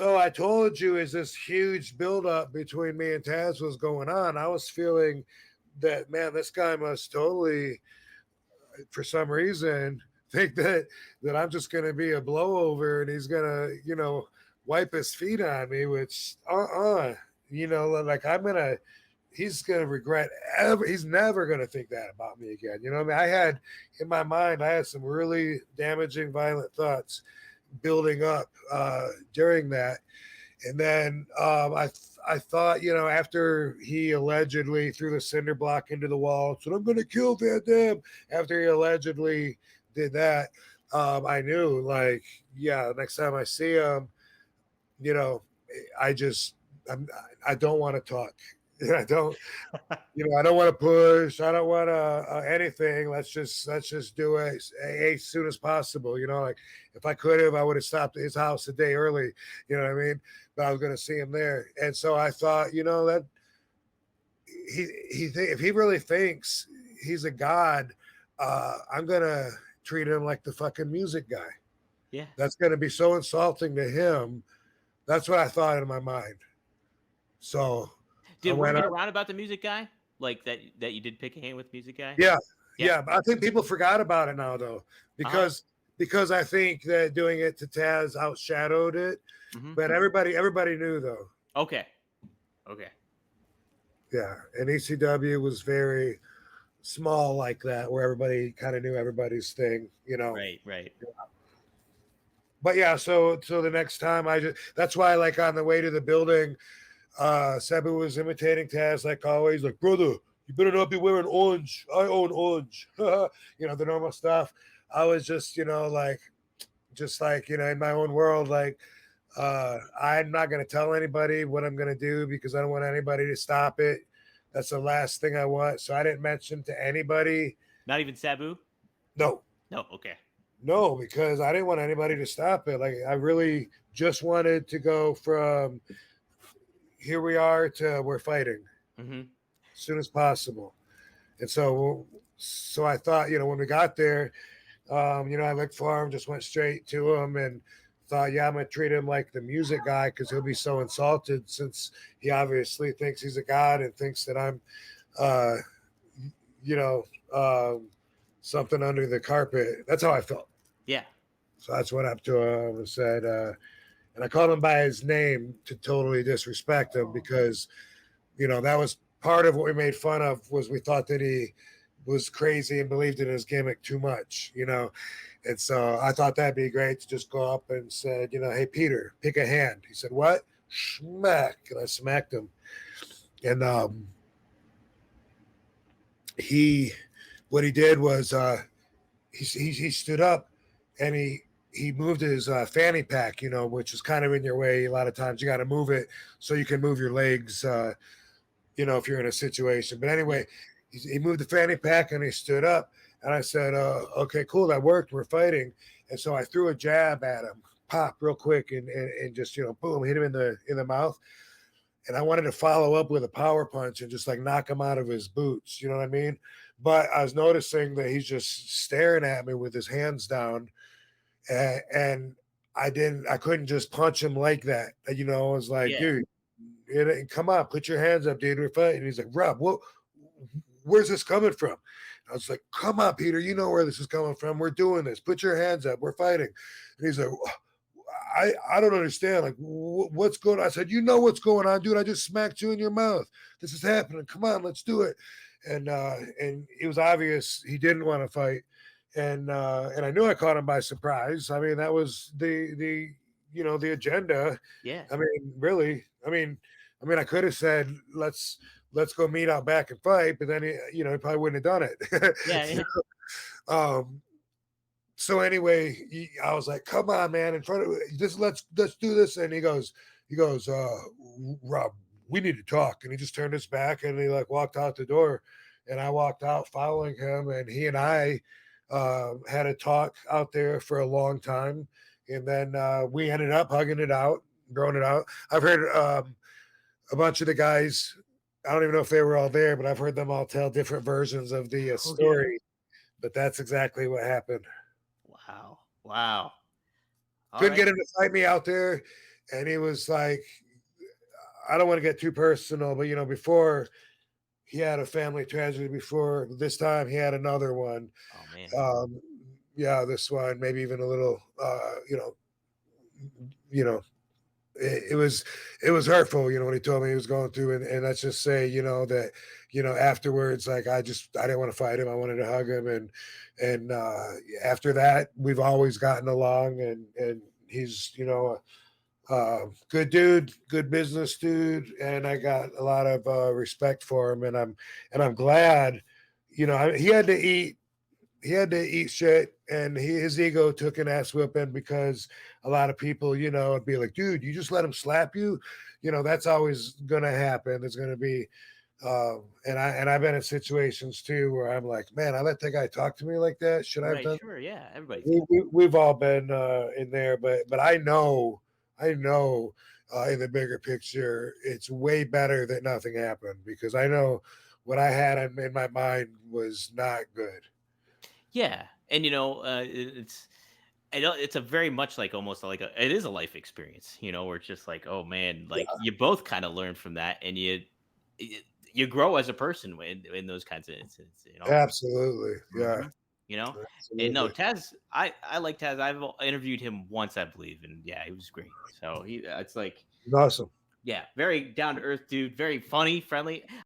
So I told you, as this huge buildup between me and Taz was going on, I was feeling that, man, this guy must totally, for some reason, think that I'm just going to be a blowover and he's going to, wipe his feet on me, which, like he's going to regret ever. He's never going to think that about me again. You know what I mean? In my mind, I had some really damaging, violent thoughts building up during that. And then I thought, after he allegedly threw the cinder block into the wall, said, I'm going to kill Van Dam. After he allegedly did that, I knew, like, yeah, next time I see him, you know, I just, I don't want to talk. I don't, I don't want to push. I don't want to anything. Let's just do it as soon as possible. Like if I could have, I would have stopped at his house a day early. You know what I mean? But I was going to see him there, and so I thought, that if he really thinks he's a god, I'm gonna treat him like the fucking music guy. Yeah, that's going to be so insulting to him. That's what I thought in my mind. So. Did word get around about the music guy? Like that you did pick a hand with music guy? Yeah. But I think people forgot about it now though, because I think that doing it to Taz outshadowed it. Mm-hmm. But everybody knew though. Okay. Yeah, and ECW was very small like that, where everybody kind of knew everybody's thing. Right. Yeah. But yeah, so the next time that's why, like, on the way to the building, Sabu was imitating Taz like always, like, brother, you better not be wearing orange. I own orange. The normal stuff. I was just, in my own world, like, I'm not going to tell anybody what I'm going to do because I don't want anybody to stop it. That's the last thing I want. So I didn't mention to anybody. Not even Sabu? No. Okay. No, because I didn't want anybody to stop it. Like, I really just wanted to go from here we are to we're fighting as soon as possible. And so I thought, when we got there, I looked for him, just went straight to him and thought, yeah, I'm going to treat him like the music guy because he'll be so insulted since he obviously thinks he's a god and thinks that I'm, something under the carpet. That's how I felt. Yeah. So that's what I went up to him and said, and I called him by his name to totally disrespect him because, that was part of what we made fun of, was we thought that he was crazy and believed in his gimmick too much, And so I thought that'd be great to just go up and said, hey, Peter, pick a hand. He said, what? Smack. And I smacked him. And what he did was he stood up and he moved his fanny pack, which is kind of in your way. A lot of times you got to move it so you can move your legs, if you're in a situation. But anyway, he moved the fanny pack and he stood up. And I said, okay, cool, that worked. We're fighting. And so I threw a jab at him, pop real quick, and just, boom, hit him in the mouth. And I wanted to follow up with a power punch and just like knock him out of his boots. You know what I mean? But I was noticing that he's just staring at me with his hands down. And I couldn't just punch him like that. I was like, dude, come on, put your hands up, dude. We're fighting. And he's like, Rob, where's this coming from? I was like, come on, Peter, you know where this is coming from. We're doing this. Put your hands up. We're fighting. And he's like, I don't understand. Like, what's going on? I said, you know what's going on, dude. I just smacked you in your mouth. This is happening. Come on, let's do it. And it was obvious he didn't want to fight. And I knew I caught him by surprise. I mean, that was the agenda. Yeah. I mean, really. I mean, I could have said, let's go meet out back and fight, but then he probably wouldn't have done it. Yeah. So anyway, I was like, come on, man, in front of this, let's do this. And he goes, Rob, we need to talk. And he just turned his back and he like walked out the door, and I walked out following him, and he and I had a talk out there for a long time. And then we ended up hugging it out, growing it out. I've heard a bunch of the guys, I don't even know if they were all there, but I've heard them all tell different versions of the story. But that's exactly what happened. Wow. Couldn't get him to fight me out there. and he was like, I don't want to get too personal, but before he had a family tragedy before this time he had another one. Oh man. Um, yeah, this one maybe even a little, you know, it was hurtful, when he told me he was going through, and let's just say, that, afterwards, like I didn't want to fight him. I wanted to hug him, and after that, we've always gotten along, and he's, good dude, good business dude, and I got a lot of respect for him, and I'm glad, he had to eat shit, and his ego took an ass whipping because a lot of people, would be like, dude, you just let him slap you. That's always gonna happen. There's gonna be, and I've been in situations too where I'm like, man, I let that guy talk to me like that. Should I have Right. done? Sure. Yeah. Everybody's We've all been in there, but I know, in the bigger picture, it's way better that nothing happened because I know what I had in my mind was not good. Yeah, and it's a very much like almost like it is a life experience, where it's just like, oh man, like you both kind of learn from that, and you you grow as a person in those kinds of incidents. Absolutely. Yeah. Mhm. You know, and no, Absolutely. Taz, I like Taz. I've interviewed him once, I believe, and yeah, he was great. So it's like, Awesome. yeah, very down to earth dude, very funny, friendly.